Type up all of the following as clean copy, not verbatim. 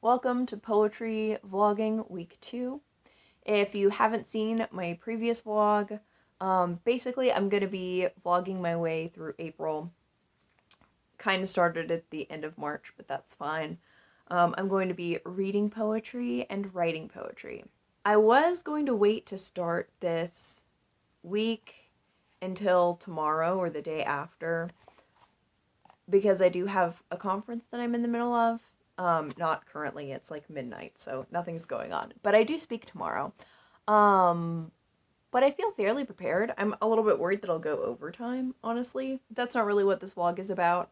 Welcome to Poetry Vlogging Week 2. If you haven't seen my previous vlog, basically I'm going to be vlogging my way through April. Kind of started at the end of March, but that's fine. I'm going to be reading poetry and writing poetry. I was going to wait to start this week until tomorrow or the day after, because I do have a conference that I'm in the middle of. Not currently, it's like midnight, so nothing's going on. But I do speak tomorrow. But I feel fairly prepared. I'm a little bit worried that I'll go overtime, honestly. That's not really what this vlog is about.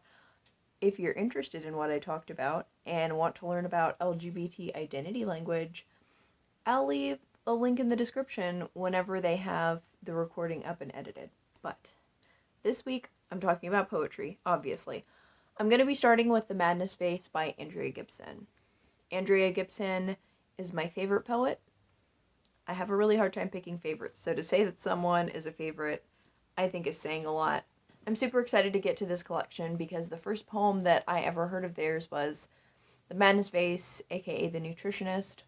If you're interested in what I talked about and want to learn about LGBT identity language, I'll leave a link in the description whenever they have the recording up and edited. But this week, I'm talking about poetry, obviously. I'm going to be starting with The Madness Vase by Andrea Gibson. Andrea Gibson is my favorite poet. I have a really hard time picking favorites, so to say that someone is a favorite, I think is saying a lot. I'm super excited to get to this collection because the first poem that I ever heard of theirs was The Madness Vase, aka The Nutritionist.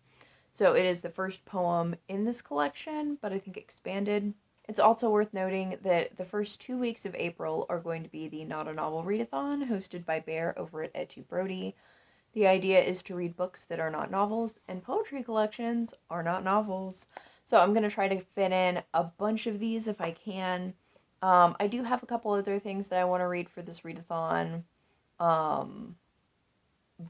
So it is the first poem in this collection, but I think expanded. It's also worth noting that the first 2 weeks of April are going to be the Not a Novel Readathon, hosted by Bear over at Ed2Brody. The idea is to read books that are not novels, and poetry collections are not novels. So I'm going to try to fit in a bunch of these if I can. I do have a couple other things that I want to read for this readathon,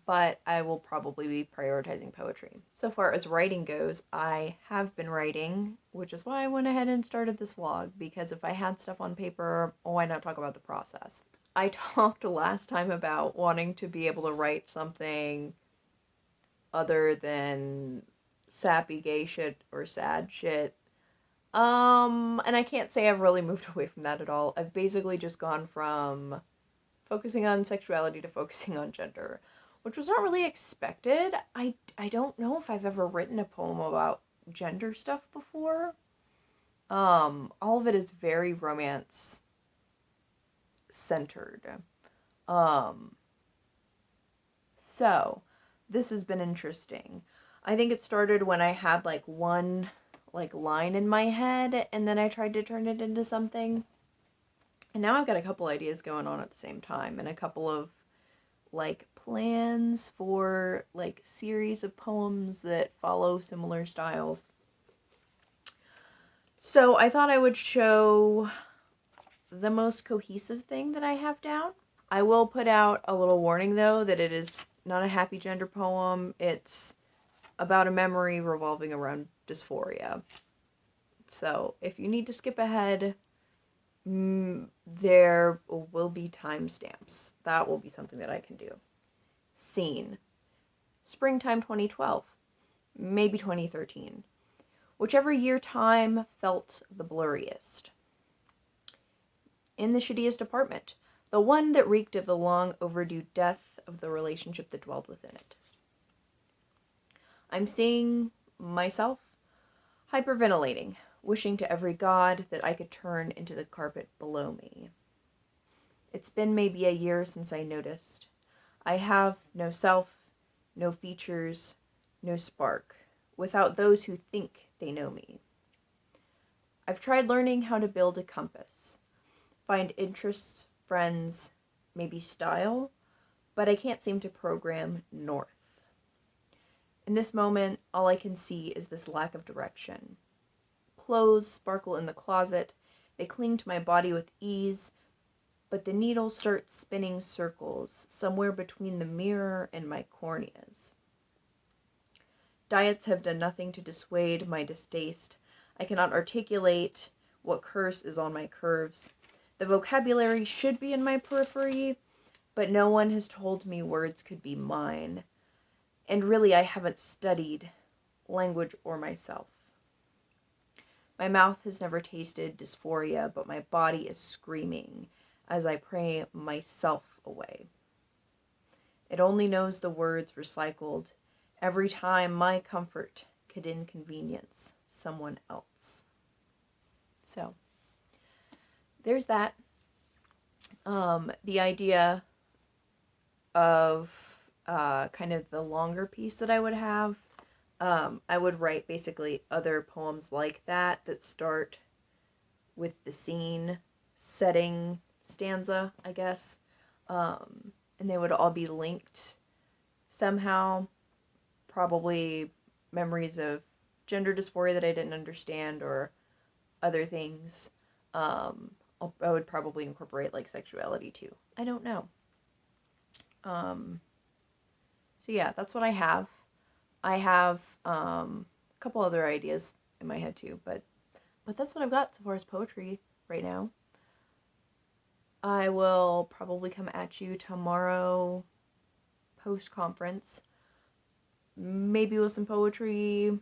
but I will probably be prioritizing poetry. So far as writing goes, I have been writing, which is why I went ahead and started this vlog, because if I had stuff on paper, why not talk about the process? I talked last time about wanting to be able to write something other than sappy gay shit or sad shit. And I can't say I've really moved away from that at all. I've basically just gone from focusing on sexuality to focusing on gender, which was not really expected. I don't know if I've ever written a poem about gender stuff before. All of it is very romance centered. So this has been interesting. I think it started when I had like one line in my head and then I tried to turn it into something. And now I've got a couple ideas going on at the same time and a couple of like plans for like series of poems that follow similar styles. So I thought I would show the most cohesive thing that I have down. I will put out a little warning though that it is not a happy gender poem. It's about a memory revolving around dysphoria. So if you need to skip ahead, there will be timestamps. That will be something that I can do. Scene. Springtime 2012. Maybe 2013. Whichever year time felt the blurriest. In the shittiest apartment. The one that reeked of the long overdue death of the relationship that dwelled within it. I'm seeing myself hyperventilating, wishing to every god that I could turn into the carpet below me. It's been maybe a year since I noticed. I have no self, no features, no spark, without those who think they know me. I've tried learning how to build a compass, find interests, friends, maybe style, but I can't seem to program north. In this moment, all I can see is this lack of direction. Clothes sparkle in the closet, they cling to my body with ease, but the needle starts spinning circles somewhere between the mirror and my corneas. Diets have done nothing to dissuade my distaste. I cannot articulate what curse is on my curves. The vocabulary should be in my periphery, but no one has told me words could be mine. And really, I haven't studied language or myself. My mouth has never tasted dysphoria, but my body is screaming as I pray myself away. It only knows the words recycled every time my comfort could inconvenience someone else. So, there's that. The idea of kind of the longer piece that I would have, I would write basically other poems like that start with the scene setting stanza, I guess. And they would all be linked somehow. Probably memories of gender dysphoria that I didn't understand or other things. I would probably incorporate like sexuality too. I don't know. So yeah, that's what I have. I have a couple other ideas in my head too, but that's what I've got so far as poetry right now. I will probably come at you tomorrow post-conference. Maybe with some poetry.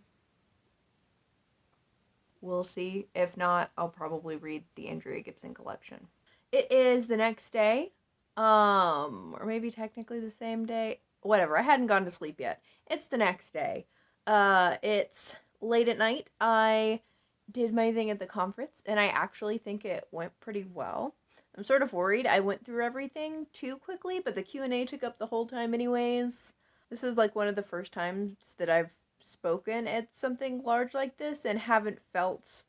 We'll see. If not, I'll probably read the Andrea Gibson collection. It is the next day. Or maybe technically the same day. Whatever. I hadn't gone to sleep yet. It's the next day. It's late at night. I did my thing at the conference, and I actually think it went pretty well. I'm sort of worried I went through everything too quickly, but the Q&A took up the whole time anyways. This is like one of the first times that I've spoken at something large like this and haven't felt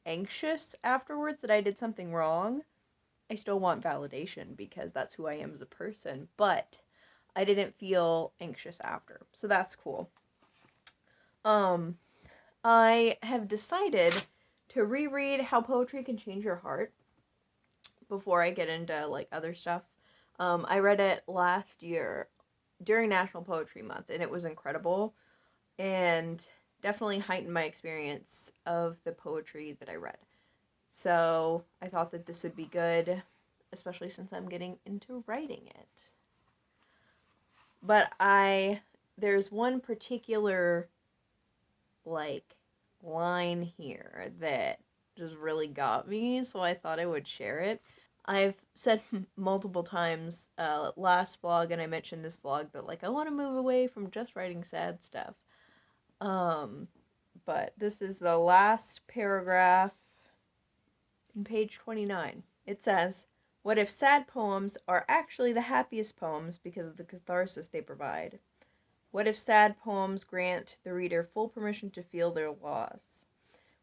anxious afterwards that I did something wrong. I still want validation because that's who I am as a person, but I didn't feel anxious after. So that's cool. I have decided to reread How Poetry Can Change Your Heart before I get into like other stuff. I read it last year during National Poetry Month, and it was incredible and definitely heightened my experience of the poetry that I read. So I thought that this would be good, especially since I'm getting into writing it. But there's one particular like line here that just really got me, so I thought I would share it. I've said multiple times last vlog, and I mentioned this vlog, that like I want to move away from just writing sad stuff. But this is the last paragraph in page 29. It says, "What if sad poems are actually the happiest poems because of the catharsis they provide? What if sad poems grant the reader full permission to feel their loss?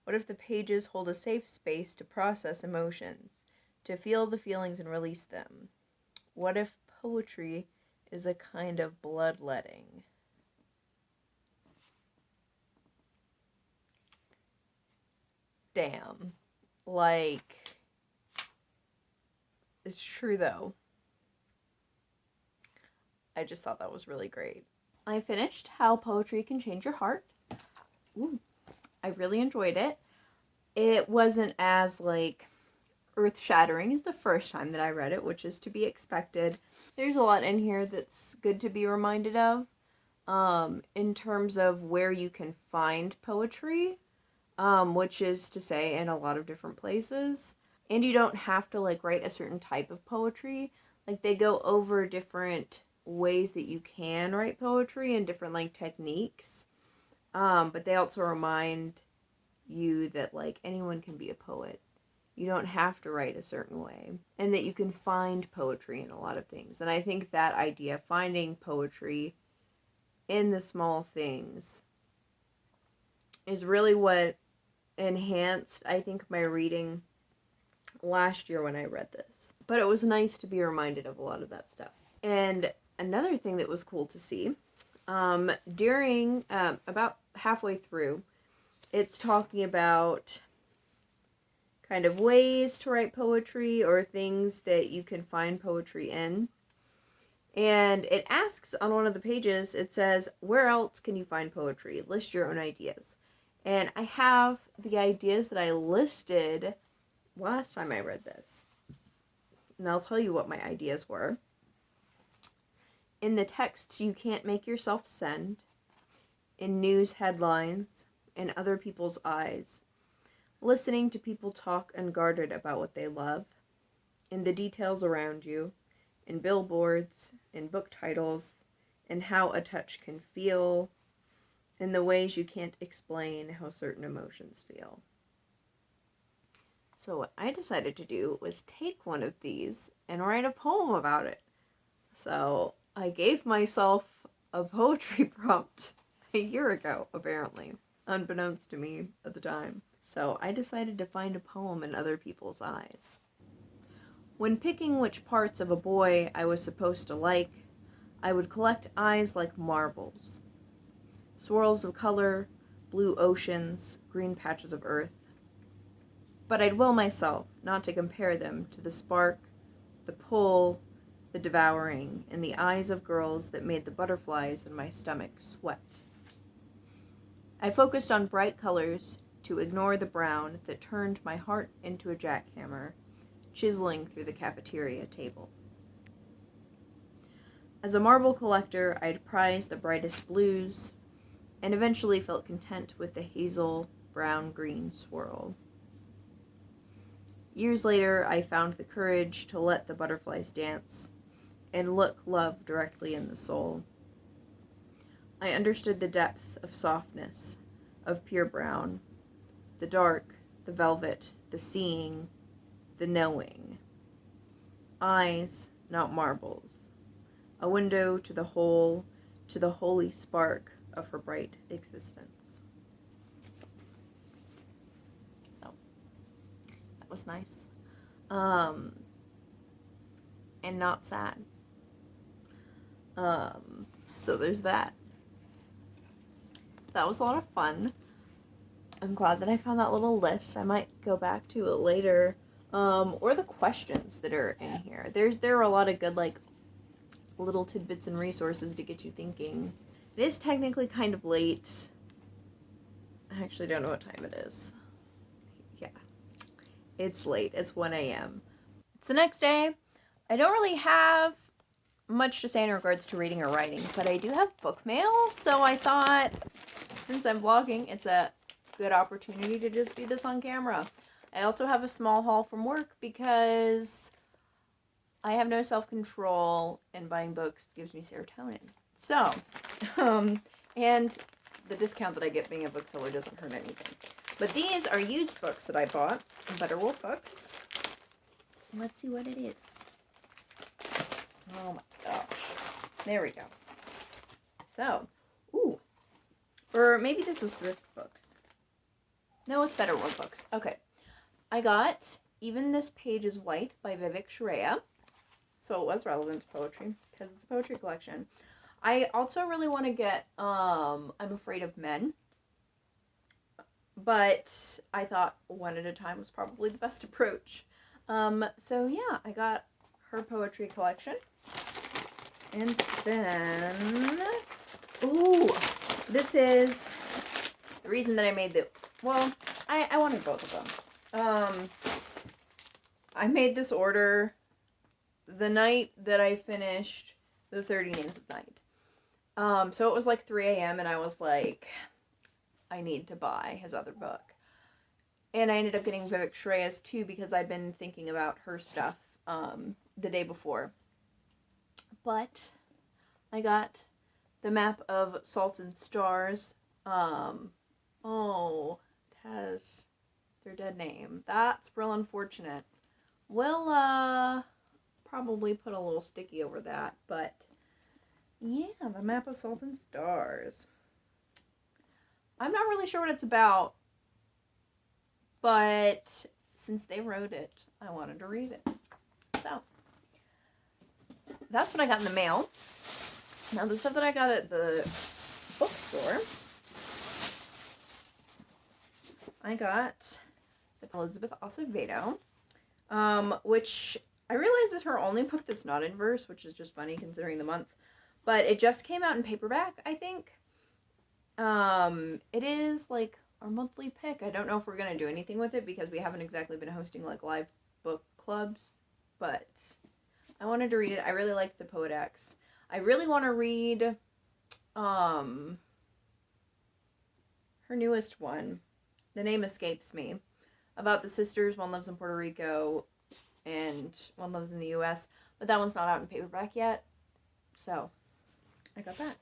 What if the pages hold a safe space to process emotions, to feel the feelings and release them? What if poetry is a kind of bloodletting?" Damn. Like, it's true though. I just thought that was really great. I finished How Poetry Can Change Your Heart. Ooh, I really enjoyed it. It wasn't as like earth-shattering as the first time that I read it, which is to be expected. There's a lot in here that's good to be reminded of, in terms of where you can find poetry, which is to say in a lot of different places. And you don't have to like write a certain type of poetry. Like they go over different ways that you can write poetry and different like techniques. But they also remind you that like anyone can be a poet. You don't have to write a certain way, and that you can find poetry in a lot of things. And I think that idea, finding poetry in the small things, is really what enhanced, I think, my reading last year when I read this. But it was nice to be reminded of a lot of that stuff. And another thing that was cool to see, during, about halfway through, it's talking about kind of ways to write poetry or things that you can find poetry in. And it asks on one of the pages, it says, "Where else can you find poetry? List your own ideas." And I have the ideas that I listed last time I read this. And I'll tell you what my ideas were. In the texts you can't make yourself send, in news headlines, in other people's eyes, listening to people talk unguarded about what they love, in the details around you, in billboards, in book titles, in how a touch can feel, in the ways you can't explain how certain emotions feel. So what I decided to do was take one of these and write a poem about it. So I gave myself a poetry prompt a year ago, apparently, unbeknownst to me at the time. So I decided to find a poem in other people's eyes. When picking which parts of a boy I was supposed to like, I would collect eyes like marbles. Swirls of color, blue oceans, green patches of earth. But I'd will myself not to compare them to the spark, the pull, the devouring in the eyes of girls that made the butterflies in my stomach sweat. I focused on bright colors to ignore the brown that turned my heart into a jackhammer, chiseling through the cafeteria table. As a marble collector, I'd prize the brightest blues, and eventually felt content with the hazel, brown-green swirl. Years later, I found the courage to let the butterflies dance and look love directly in the soul. I understood the depth of softness, of pure brown, the dark, the velvet, the seeing, the knowing. Eyes, not marbles. A window to the whole, to the holy spark of her bright existence. So, that was nice. And not sad. So there's that. That was a lot of fun. I'm glad that I found that little list. I might go back to it later. Or the questions that are in here. There are a lot of good, like, little tidbits and resources to get you thinking. It is technically kind of late. I actually don't know what time it is. Yeah. It's late. It's 1 a.m. It's the next day. I don't really have much to say in regards to reading or writing, but I do have book mail, so I thought, since I'm vlogging, it's a good opportunity to just do this on camera. I also have a small haul from work because I have no self-control, and buying books gives me serotonin. So, and the discount that I get being a bookseller doesn't hurt anything. But these are used books that I bought, Butterwolf books. Let's see what it is. Oh my gosh. There we go. So, ooh. Or maybe this was thrift books. No, it's Butterwolf books. Okay. I got Even This Page is White by Vivek Shraya. So it was relevant to poetry because it's a poetry collection. I also really want to get I'm Afraid of Men. But I thought one at a time was probably the best approach. So yeah, I got her poetry collection. And then, ooh, this is the reason that I made the, well, I wanted both of them. I made this order the night that I finished the 30 Names of Night. So it was like 3 a.m. and I was like, I need to buy his other book. And I ended up getting Vivek Shraya's too because I'd been thinking about her stuff the day before. But I got the Map of Salt and Stars. Oh, it has their dead name. That's real unfortunate. We'll probably put a little sticky over that, but yeah, the Map of Salt and Stars. I'm not really sure what it's about, but since they wrote it, I wanted to read it. So, that's what I got in the mail. Now, the stuff that I got at the bookstore, I got Elizabeth Acevedo, which I realize is her only book that's not in verse, which is just funny considering the month. But it just came out in paperback, I think. It is like our monthly pick. I don't know if we're going to do anything with it because we haven't exactly been hosting like live book clubs, but I wanted to read it. I really liked the Poedex. I really want to read, her newest one. The name escapes me. About the sisters. One lives in Puerto Rico and one lives in the U.S., but that one's not out in paperback yet. So, I got that.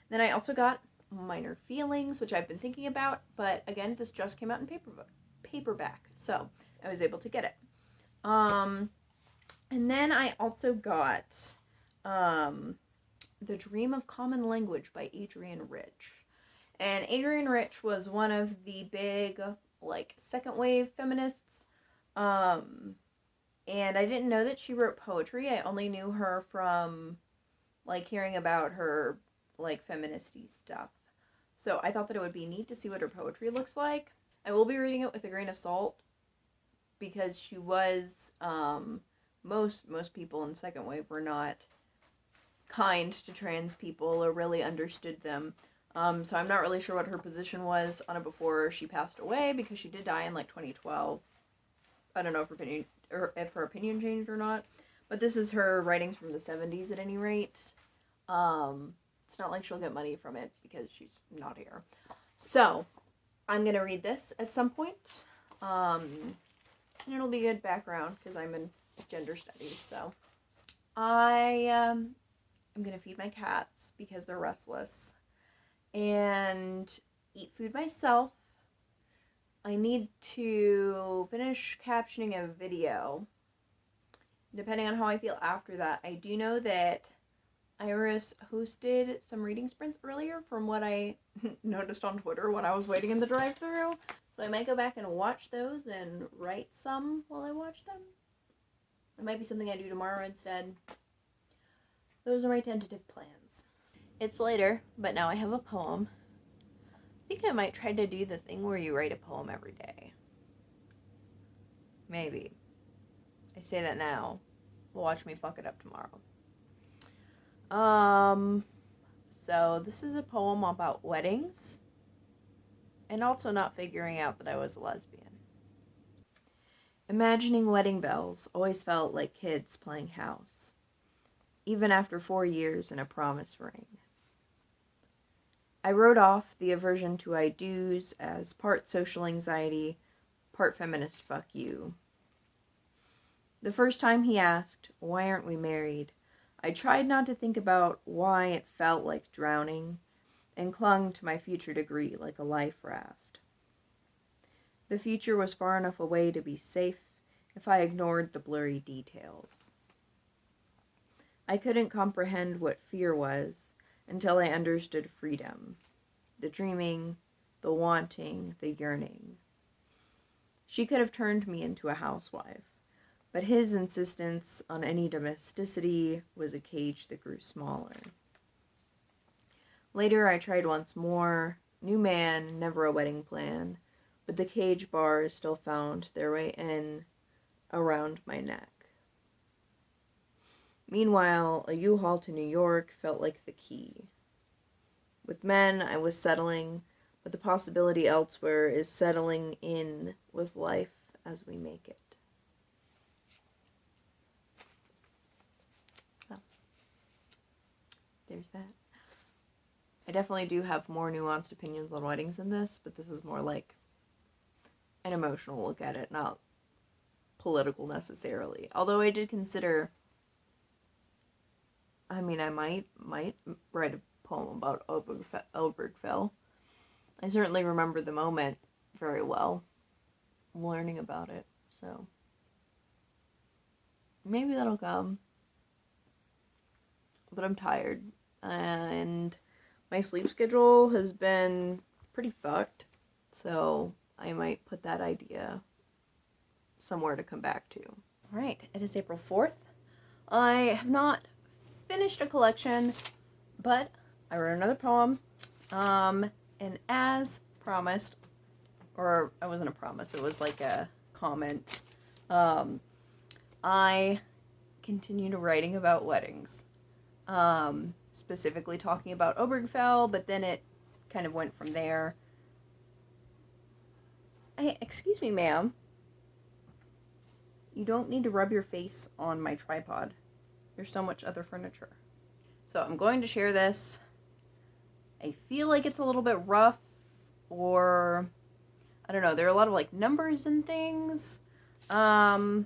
Then I also got Minor Feelings, which I've been thinking about, but again, this just came out in paperback, so I was able to get it. And then I also got The Dream of Common Language by Adrienne Rich. And Adrienne Rich was one of the big, like, second wave feminists. And I didn't know that she wrote poetry. I only knew her from, like, hearing about her, like, feministy stuff. So I thought that it would be neat to see what her poetry looks like. I will be reading it with a grain of salt, because she was, most people in second wave were not kind to trans people or really understood them. So I'm not really sure what her position was on it before she passed away, because she did die in like 2012. I don't know if her opinion changed or not, but this is her writings from the 70s at any rate. It's not like she'll get money from it because she's not here. So I'm gonna read this at some point. And it'll be good background because I'm in gender studies. So I'm gonna feed my cats because they're restless and eat food myself. I need to finish captioning a video. Depending on how I feel after that. I do know that Iris hosted some reading sprints earlier from what I noticed on Twitter when I was waiting in the drive-thru. So I might go back and watch those and write some while I watch them. It might be something I do tomorrow instead. Those are my tentative plans. It's later, but now I have a poem. I think I might try to do the thing where you write a poem every day. Maybe. I say that now. Watch me fuck it up tomorrow. So this is a poem about weddings and also not figuring out that I was a lesbian. Imagining wedding bells always felt like kids playing house, even after 4 years in a promise ring. I wrote off the aversion to I do's as part social anxiety, part feminist fuck you. The first time he asked, "Why aren't we married?" I tried not to think about why it felt like drowning and clung to my future degree like a life raft. The future was far enough away to be safe if I ignored the blurry details. I couldn't comprehend what fear was until I understood freedom, the dreaming, the wanting, the yearning. She could have turned me into a housewife, but his insistence on any domesticity was a cage that grew smaller. Later I tried once more, new man, never a wedding plan, but the cage bars still found their way in around my neck. Meanwhile, a U-Haul to New York felt like the key. With men, I was settling, but the possibility elsewhere is settling in with life as we make it. So, there's that. I definitely do have more nuanced opinions on weddings than this, but this is more like an emotional look at it, not political necessarily. Although I did consider, I might write a poem about Obergefell. I certainly remember the moment very well, learning about it, so maybe that'll come. But I'm tired, and my sleep schedule has been pretty fucked, so I might put that idea somewhere to come back to. Alright, it is April 4th. I have not finished a collection, but I wrote another poem, and as promised, or it wasn't a promise, it was like a comment, I continued writing about weddings, specifically talking about Obergefell, but then it kind of went from there. Excuse me, ma'am. You don't need to rub your face on my tripod. There's so much other furniture. So I'm going to share this. I feel like it's a little bit rough, or I don't know. There are a lot of like numbers and things. I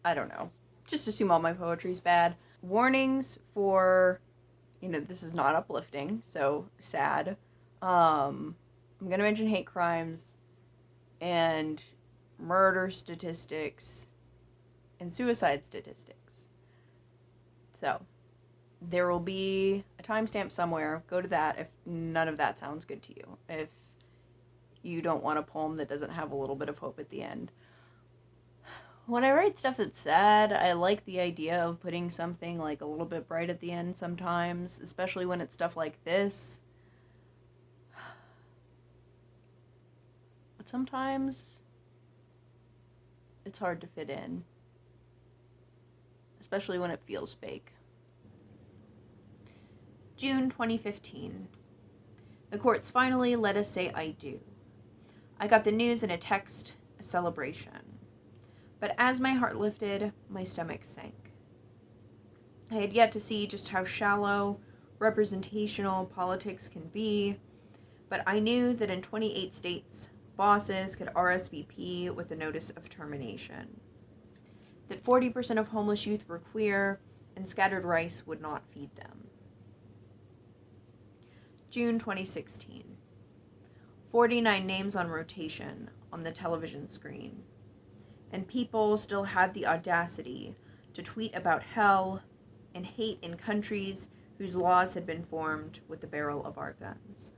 don't know. Just assume all my poetry's bad. Warnings for, this is not uplifting, so sad. I'm gonna mention hate crimes and murder statistics and suicide statistics. So, There will be a timestamp somewhere. Go to that if none of that sounds good to you. If you don't want a poem that doesn't have a little bit of hope at the end. When I write stuff that's sad, I like the idea of putting something like a little bit bright at the end sometimes, especially when it's stuff like this. But sometimes it's hard to fit in, especially when it feels fake. June 2015. The courts finally let us say I do. I got the news in a text, a celebration. But as my heart lifted, my stomach sank. I had yet to see just how shallow, representational politics can be, but I knew that in 28 states, bosses could RSVP with a notice of termination. That 40% of homeless youth were queer, and scattered rice would not feed them. June 2016. 49 names on rotation on the television screen. And people still had the audacity to tweet about hell and hate in countries whose laws had been formed with the barrel of our guns.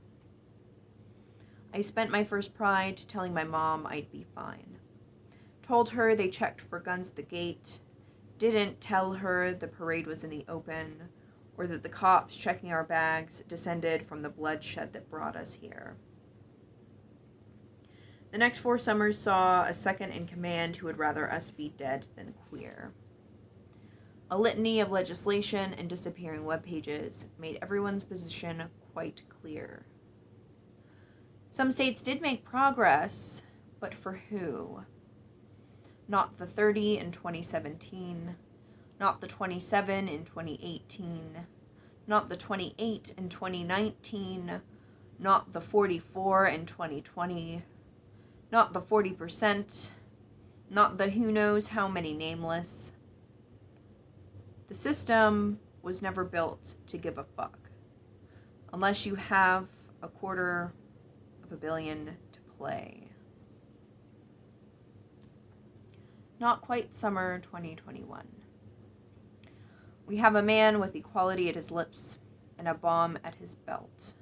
I spent my first pride telling my mom I'd be fine. Told her they checked for guns at the gate. Didn't tell her the parade was in the open, or that the cops checking our bags descended from the bloodshed that brought us here. The next 4 summers saw a second in command who would rather us be dead than queer. A litany of legislation and disappearing web pages made everyone's position quite clear. Some states did make progress, but for who? Not the 30 in 2017, not the 27 in 2018, not the 28 in 2019, not the 44 in 2020, not the 40%, not the who knows how many nameless. The system was never built to give a fuck, unless you have $250 million to play. Not quite summer 2021. We have a man with equality at his lips and a bomb at his belt.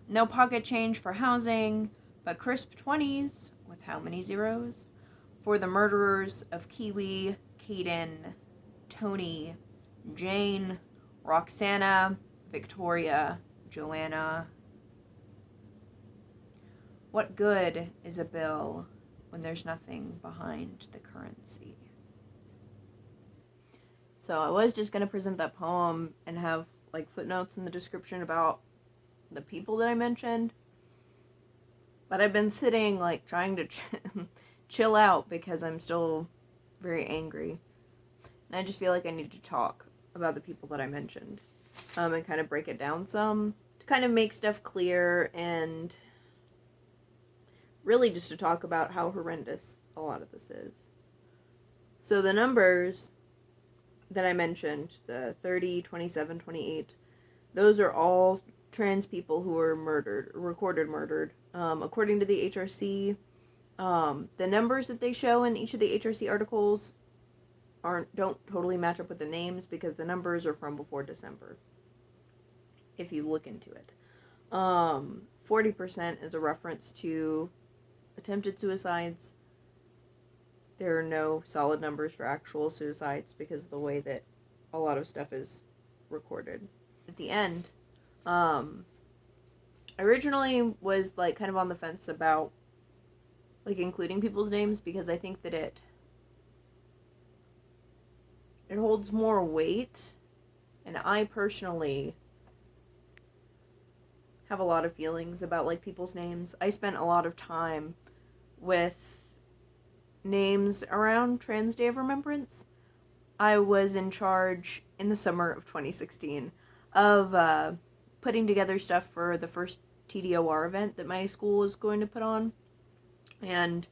No pocket change for housing, but crisp 20s, with how many zeros? For the murderers of Kiwi, Caden, Tony, Jane, Roxana, Victoria, Joanna. What good is a bill when there's nothing behind the currency? So I was just going to present that poem and have like footnotes in the description about the people that I mentioned. But I've been sitting like trying to chill out because I'm still very angry. And I just feel like I need to talk about the people that I mentioned. And kind of break it down some. To kind of make stuff clear and really just to talk about how horrendous a lot of this is. So the numbers that I mentioned, the 30, 27, 28, those are all trans people who were murdered, recorded murdered. According to the HRC, the numbers that they show in each of the HRC articles don't totally match up with the names because the numbers are from before December, if you look into it. 40% is a reference to attempted suicides. There are no solid numbers for actual suicides because of the way that a lot of stuff is recorded. At the end, I originally was like kind of on the fence about like including people's names because I think that it holds more weight, and I personally have a lot of feelings about like people's names. I spent a lot of time with names around Trans Day of Remembrance. I was in charge in the summer of 2016 of putting together stuff for the first TDOR event that my school was going to put on, and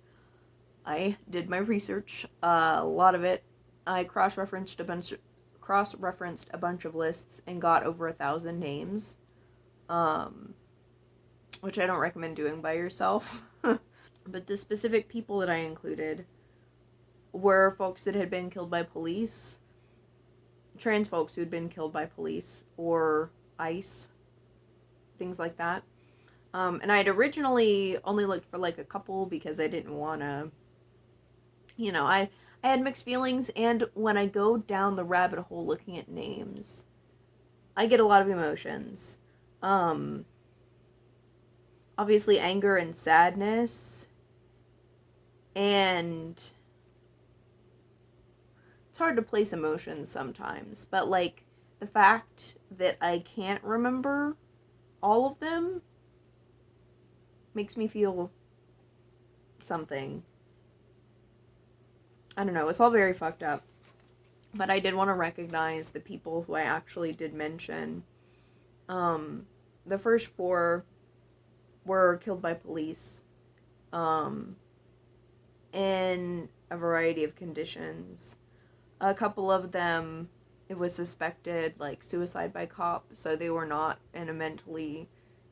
I did my research, a lot of it. I cross-referenced a bunch of lists and got over 1,000 names, which I don't recommend doing by yourself. But the specific people that I included were folks that had been killed by police, trans folks who'd been killed by police or ICE, things like that. And I'd originally only looked for like a couple because I didn't want to, I had mixed feelings, and when I go down the rabbit hole looking at names, I get a lot of emotions. Obviously anger and sadness, and it's hard to place emotions sometimes, but like the fact that I can't remember all of them makes me feel something. I don't know, it's all very fucked up. But I did want to recognize the people who I actually did mention. The first 4 were killed by police in a variety of conditions. A couple of them, it was suspected like suicide by cop, so they were not in a mentally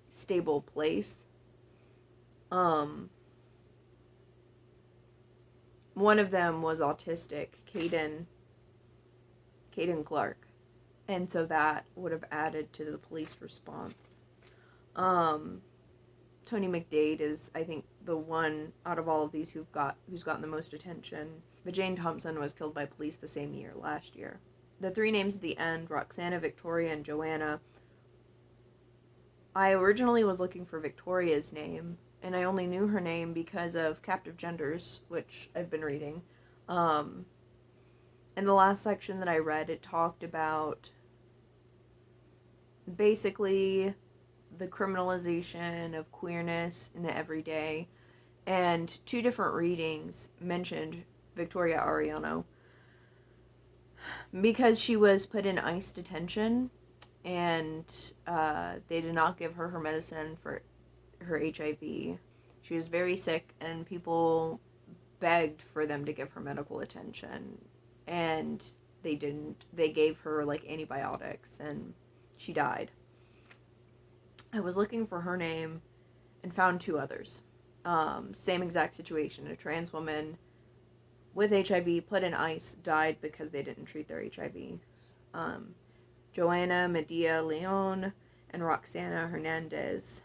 stable place. One of them was autistic, Caden Clark, and so that would have added to the police response. Tony McDade is, I think, the one out of all of these who's gotten the most attention. But Jane Thompson was killed by police the same year, last year. The 3 names at the end, Roxana, Victoria, and Joanna. I originally was looking for Victoria's name, and I only knew her name because of Captive Genders, which I've been reading. In the last section that I read, it talked about basically the criminalization of queerness in the everyday, and 2 different readings mentioned Victoria Arellano because she was put in ICE detention, and they did not give her medicine for her HIV. She was very sick, and people begged for them to give her medical attention, and they didn't. They gave her like antibiotics, and she died. I was looking for her name and found 2 others. Same exact situation. A trans woman with HIV put in ICE, died because they didn't treat their HIV. Joanna Medea Leon and Roxana Hernandez,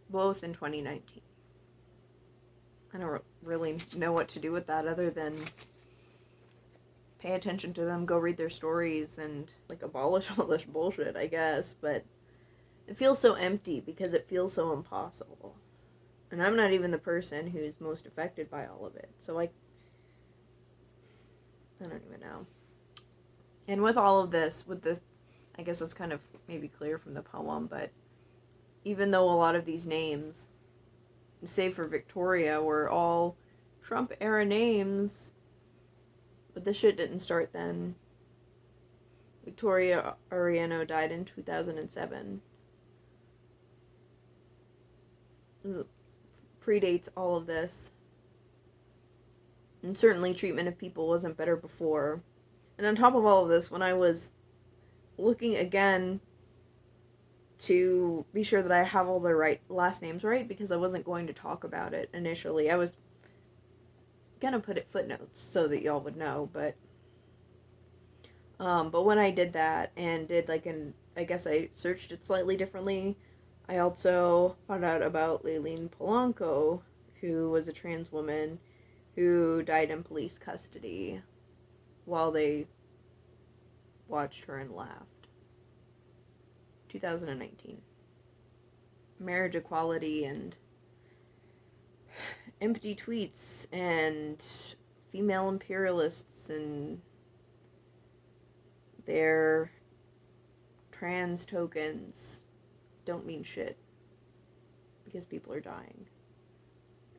both in 2019. I don't really know what to do with that other than pay attention to them, go read their stories, and like abolish all this bullshit, I guess. But it feels so empty because it feels so impossible. And I'm not even the person who's most affected by all of it. So I don't even know. And with all of this, I guess it's kind of maybe clear from the poem, but even though a lot of these names, save for Victoria, were all Trump-era names, but the shit didn't start then. Victoria Arellano died in 2007. It predates all of this. And certainly treatment of people wasn't better before. And on top of all of this, when I was looking again to be sure that I have all the right last names right, because I wasn't going to talk about it initially. I was gonna put it footnotes so that y'all would know, but when I did that and did I guess I searched it slightly differently, I also found out about Layleen Polanco, who was a trans woman who died in police custody while they watched her and laughed. 2019. Marriage equality and empty tweets and female imperialists and their trans tokens don't mean shit because people are dying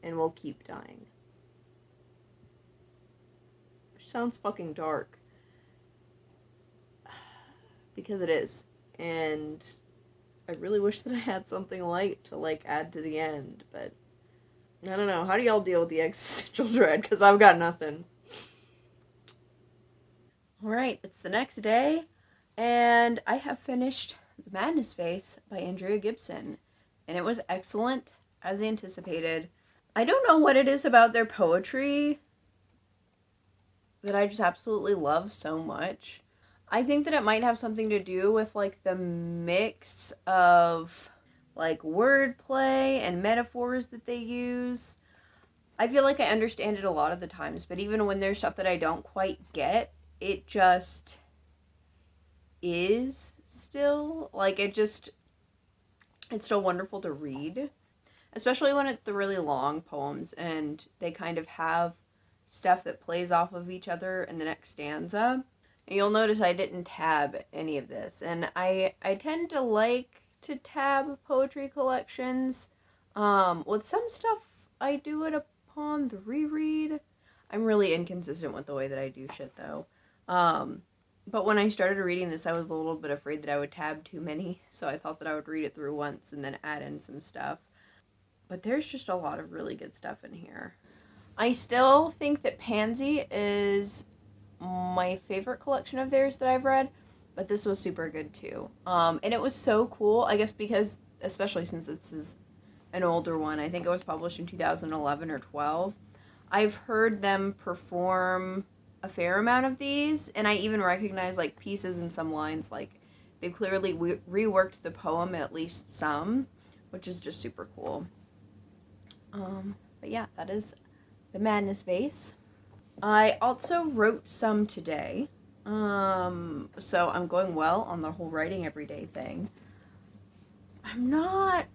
and will keep dying. Which sounds fucking dark because it is. And I really wish that I had something light to add to the end, but I don't know. How do y'all deal with the existential dread? Because I've got nothing. Alright, it's the next day, and I have finished The Madness Vase by Andrea Gibson, and it was excellent, as anticipated. I don't know what it is about their poetry that I just absolutely love so much. I think that it might have something to do with, like, the mix of, like, wordplay and metaphors that they use. I feel like I understand it a lot of the times, but even when there's stuff that I don't quite get, it just is still. Like, it's still wonderful to read. Especially when it's the really long poems and they kind of have stuff that plays off of each other in the next stanza. And you'll notice I didn't tab any of this. And I tend to like to tab poetry collections. With some stuff, I do it upon the reread. I'm really inconsistent with the way that I do shit, though. But when I started reading this, I was a little bit afraid that I would tab too many. So I thought that I would read it through once and then add in some stuff. But there's just a lot of really good stuff in here. I still think that Pansy is my favorite collection of theirs that I've read, but this was super good too. And it was so cool, I guess, because, especially since this is an older one, I think it was published in 2011 or 12. I've heard them perform a fair amount of these, and I even recognize, like, pieces in some lines. Like, they've clearly reworked the poem at least some, which is just super cool. But yeah, that is the Madness Vase. I also wrote some today. So I'm going well on the whole writing everyday thing. I'm not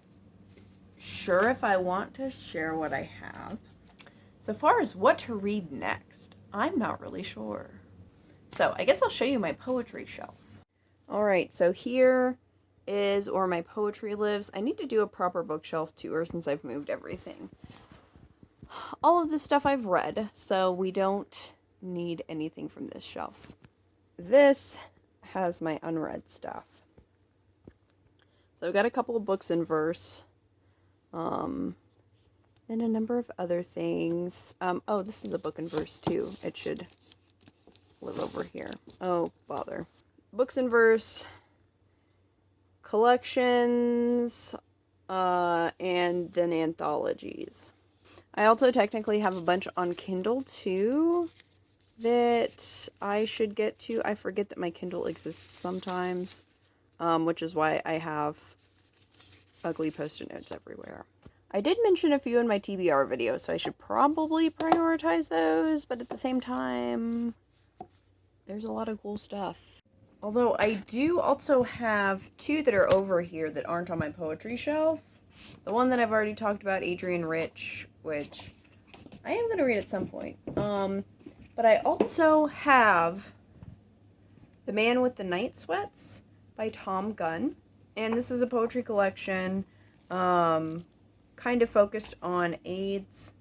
sure if I want to share what I have. So far as what to read next, I'm not really sure. So I guess I'll show you my poetry shelf. Alright, so here is where my poetry lives. I need to do a proper bookshelf tour since I've moved everything. All of this stuff I've read, so we don't need anything from this shelf. This has my unread stuff. So I've got a couple of books in verse. Then a number of other things. Oh, this is a book in verse too. It should live over here. Oh, bother. Books in verse, collections, and then anthologies. I also technically have a bunch on Kindle, too, that I should get to. I forget that my Kindle exists sometimes, which is why I have ugly post-it notes everywhere. I did mention a few in my TBR video, so I should probably prioritize those, but at the same time, there's a lot of cool stuff. Although I do also have two that are over here that aren't on my poetry shelf. The one that I've already talked about, Adrian Rich, which I am going to read at some point. But I also have The Man with the Night Sweats by Tom Gunn. And this is a poetry collection kind of focused on AIDS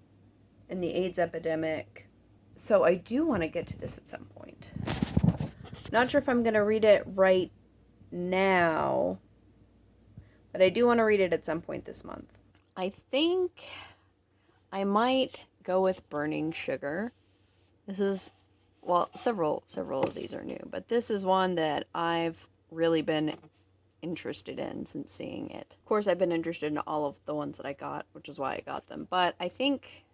and the AIDS epidemic. So I do want to get to this at some point. Not sure if I'm going to read it right now, but I do want to read it at some point this month. I think I might go with Burning Sugar. This is, well, several of these are new, but this is one that I've really been interested in since seeing it. Of course, I've been interested in all of the ones that I got, which is why I got them, but I think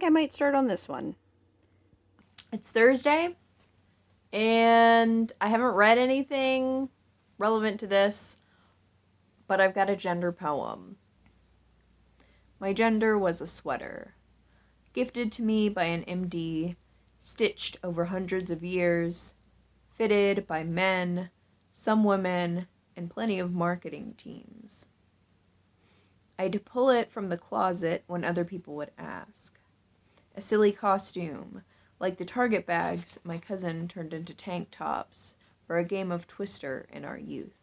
I might start on this one. It's Thursday, and I haven't read anything relevant to this, but I've got a gender poem. My gender was a sweater, gifted to me by an MD, stitched over hundreds of years, fitted by men, some women, and plenty of marketing teams. I'd pull it from the closet when other people would ask. A silly costume, like the Target bags my cousin turned into tank tops for a game of Twister in our youth.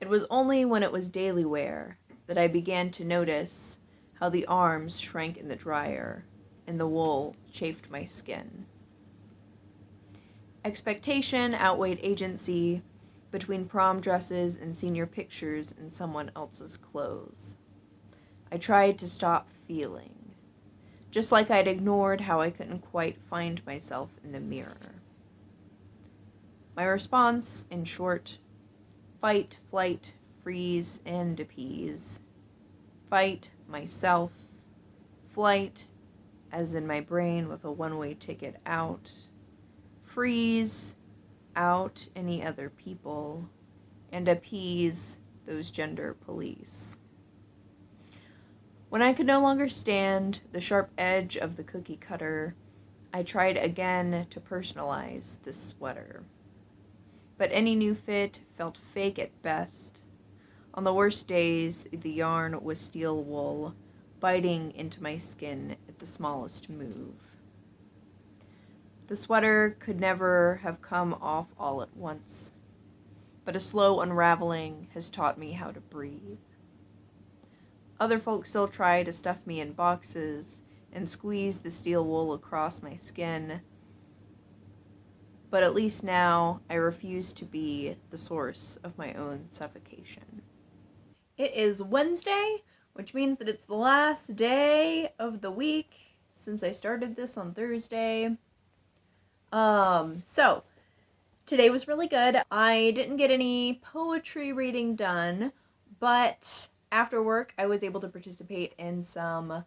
It was only when it was daily wear that I began to notice how the arms shrank in the dryer and the wool chafed my skin. Expectation outweighed agency between prom dresses and senior pictures in someone else's clothes. I tried to stop feeling, just like I'd ignored how I couldn't quite find myself in the mirror. My response, in short, fight, flight, freeze, and appease. Fight, myself. Flight, as in my brain with a one-way ticket out. Freeze, out any other people and appease those gender police. When I could no longer stand the sharp edge of the cookie cutter, I tried again to personalize this sweater. But any new fit felt fake at best. On the worst days, the yarn was steel wool, biting into my skin at the smallest move. The sweater could never have come off all at once, but a slow unraveling has taught me how to breathe. Other folks still try to stuff me in boxes and squeeze the steel wool across my skin, but at least now I refuse to be the source of my own suffocation. It is Wednesday, which means that it's the last day of the week since I started this on Thursday. So today was really good. I didn't get any poetry reading done, but after work I was able to participate in some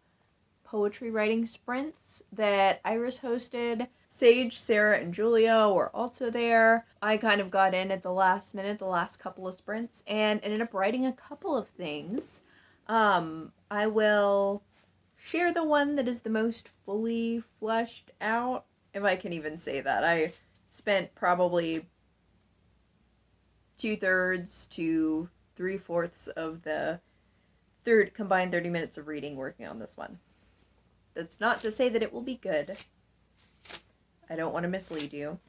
poetry writing sprints that Iris hosted. Sage, Sarah, and Julia were also there. I kind of got in at the last minute, the last couple of sprints, and ended up writing a couple of things. I will share the one that is the most fully fleshed out, if I can even say that. I spent probably 2/3 to 3/4 of the combined 30 minutes of reading working on this one. That's not to say that it will be good. I don't want to mislead you.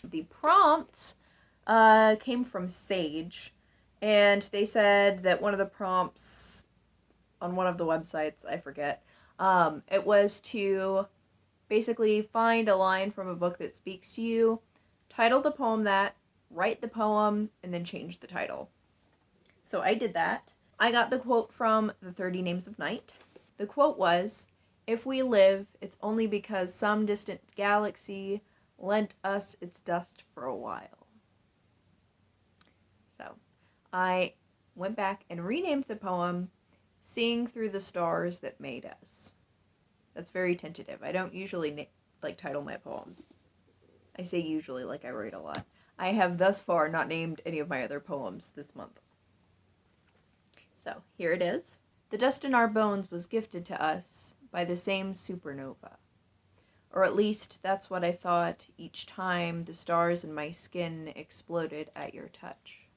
The prompt came from Sage, and they said that one of the prompts on one of the websites, I forget, it was to basically find a line from a book that speaks to you, title the poem that, write the poem, and then change the title. So I did that. I got the quote from the 30 Names of Night. The quote was, "If we live, it's only because some distant galaxy lent us its dust for a while." So I went back and renamed the poem, "Seeing Through the Stars That Made Us." That's very tentative. I don't usually title my poems. I say usually like I write a lot. I have thus far not named any of my other poems this month. So here it is. The dust in our bones was gifted to us by the same supernova. Or at least that's what I thought each time the stars in my skin exploded at your touch.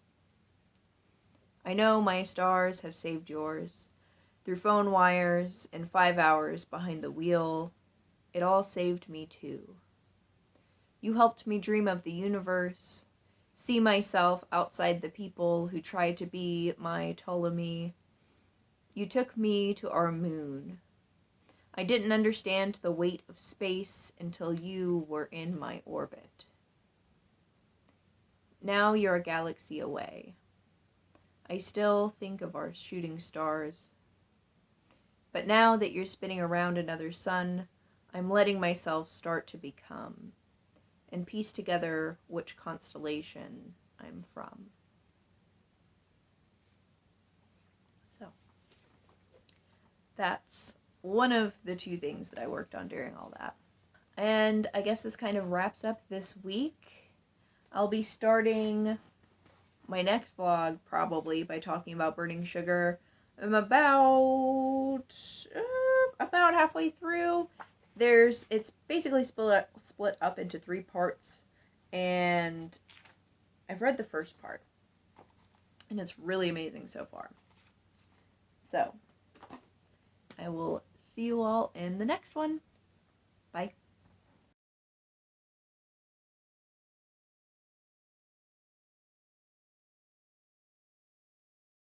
I know my stars have saved yours. Through phone wires and 5 hours behind the wheel, it all saved me too. You helped me dream of the universe, see myself outside the people who tried to be my Ptolemy. You took me to our moon. I didn't understand the weight of space until you were in my orbit. Now you're a galaxy away. I still think of our shooting stars. But now that you're spinning around another sun, I'm letting myself start to become and piece together which constellation I'm from. So that's one of the two things that I worked on during all that. And I guess this kind of wraps up this week. I'll be starting my next vlog probably by talking about burning sugar. I'm about halfway through. It's basically split up into 3 parts, and I've read the first part, and it's really amazing so far. So I will see you all in the next one. Bye.